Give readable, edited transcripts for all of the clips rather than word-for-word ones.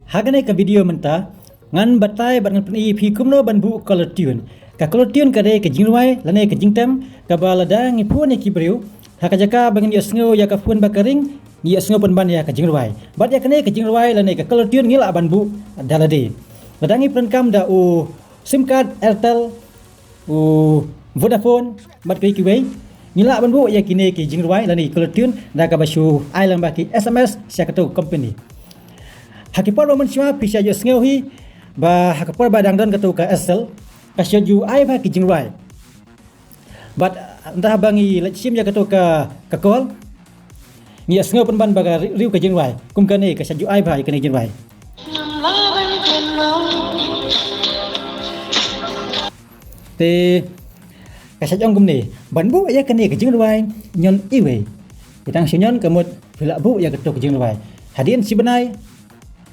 Hagane ka video menta ngan batai ban ngan EP kumno ban bu color tune. Ka color tune ka de ka jingwai lane ka jingtem ka balada ngi phone ki briu. Haka jaka bangen yo sngo ya ka phone bakaring ni sngo pun ban ya ka jingwai. Bat ya kane ka jingwai lane ka color tune ngila ban bu dalade. Ladangi perenkam da u SIM card Airtel u Vodafone bat ki wei ngila ban bu ya kine ki jingwai lane color tune da ka basu ailang baki SMS sia ka tu company. Hakipar roman shwa pisha yo sngo hi ba hakapar ba dangdan katu ka asal kasya ju ai ba ki jingrai but entah bangi lechim ya katu ka kol ni sngo pen ban ba riu ka jingrai kum kane kasya ju ai ba kane jingrai te kasya jong kum ni ban bu ya kane ka jingrai nyon iwe kitang sinyon kamut bila bu ya katu ka jingrai hadin si benai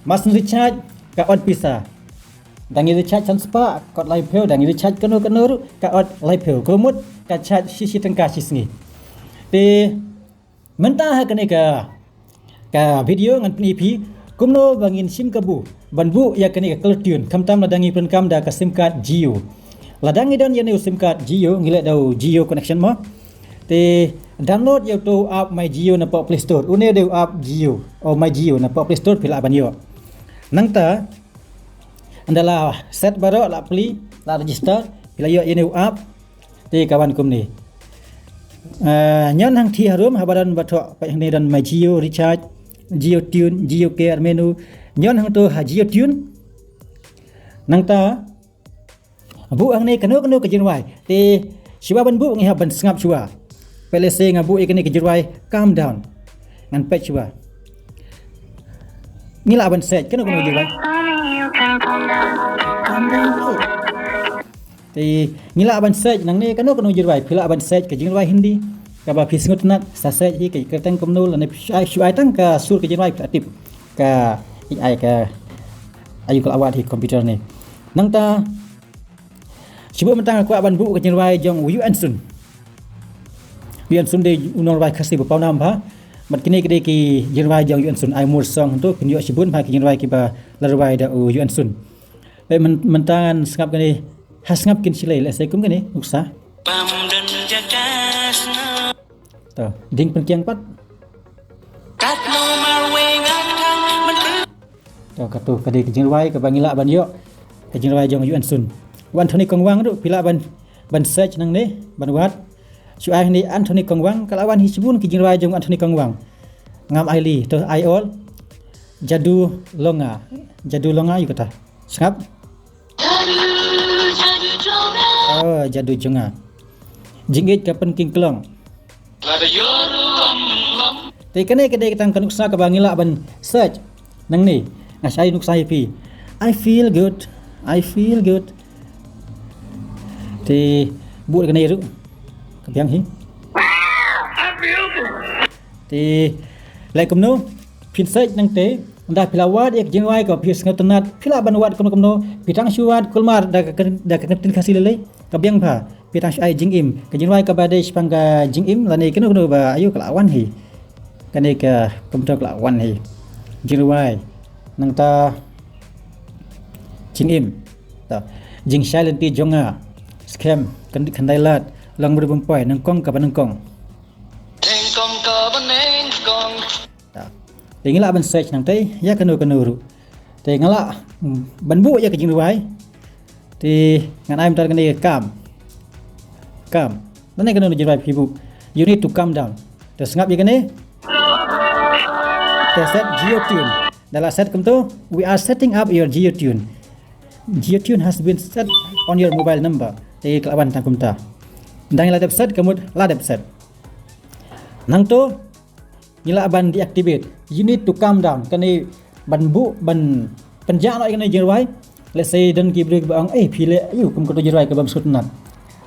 mas recharge ka on pisa dangi recharge transfer ka live pay dangi recharge kano ka on live pay komut ka charge sisi tengka sisngi te mentah kane ka video ngan EP kumno bangin sim kabu banbu ya kane ka color tune kamtam ladangi penkam da ka sim card Jio ladangi dan ya sim card Jio ngile dau Jio connection mo te download ya to app my Jio na Play Store une deu app Jio o my Jio na Play Store pila banyo nangta andala set baru la pli la register bila yo ini app ti kawan kum ni nyon hang thi harum habaran bathok pa hang dan my Jio recharge Jio tune Jio care menu nyon hang to ha Jio tune nangta bu hang ni kanu ka jinwai ti siwa ban bu ngi ha ban sngap chua pele se ngabu ikani ka jinwai calm down ngan pe chua ngila ban set kanu kanu jinwai thì ngila ban set nang ne kanu kanu jirwai phila ban set ka jirwai hindi ka ba phis ngut nat sa set hi ka tang komno la ne ai tang ka sur ka jirwai aktif ka ai ka ayu kal awat hi komputer ni nang ta sibu mentang aku ban bu ka jirwai jong UN sun de unol wai khasi ba paunam ba mat kini kede ki jirwai jong UN sun ai mur song tu kinyo sibun ba ki jirwai ki ba larwai da UN sun pe mentangan skap kani hasngap kin silai la sai kum kani uksa to ding penkiang pat to katu kade ki jirwai ka bangila ban yo ki jirwai jong UN sun wan thoni kongwang du pila ban search nang ne ban wat su ai ni Anthony Kongwang kalawan hisbun ki jirwai jong Anthony Kongwang ngam aili to ai all jadu longa yu kata skap oh jadu jonga jingit ka pen king klong te kane kade kitang kanuksa ka bangila ban search nang ni ngasai nuksa pi I feel good te bu kane ru kabyang hi ti lai kumno phin sai nang te nda pilawat ek jingwai ko phis ngatanat phila banwat kumno pitang shuwat kulmar da ka tin khasi lele kabyang pha pitang ai jingim ka jingwai ka bade spanga jingim lane keno ba ayu kalawan hi kane ka kumto kalawan hi jingwai nang ta jingim ta jing silent ti jonga scam kan khandailat lang berbumpai nangkong ka banangkong ta tingala ban search nang te ya kanu ru te ngala banbu ya ka jingwai ti ngan ai mtar kani kam nane kanu jingwai pibu you need to calm down te sngap ya kani te set Jio tune dala set kum tu we are setting up your Jio tune has been set on your mobile number te kelawan tangkum ta dang la set kamut la set nang to ngila ban deactivate you need to calm down kani ban bu ban penja noi kani jirwai let's say dan ki break bang phile ayu kum ko jirwai ka bam sut nat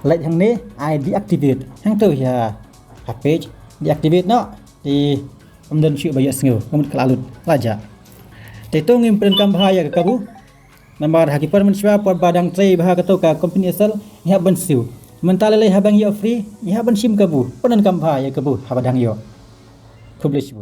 lai hang ne I deactivate hang to ya page deactivate no ti amdan syu baya sngu kamut kalalut laja te to ngim perenkam bahaya ka kabu nambar hakipar menswa por badang tray bah ka to ka company asal ya ban siu mentale habang yo free ya ban sim kabu penan kam bahaya kabu habadang yo publish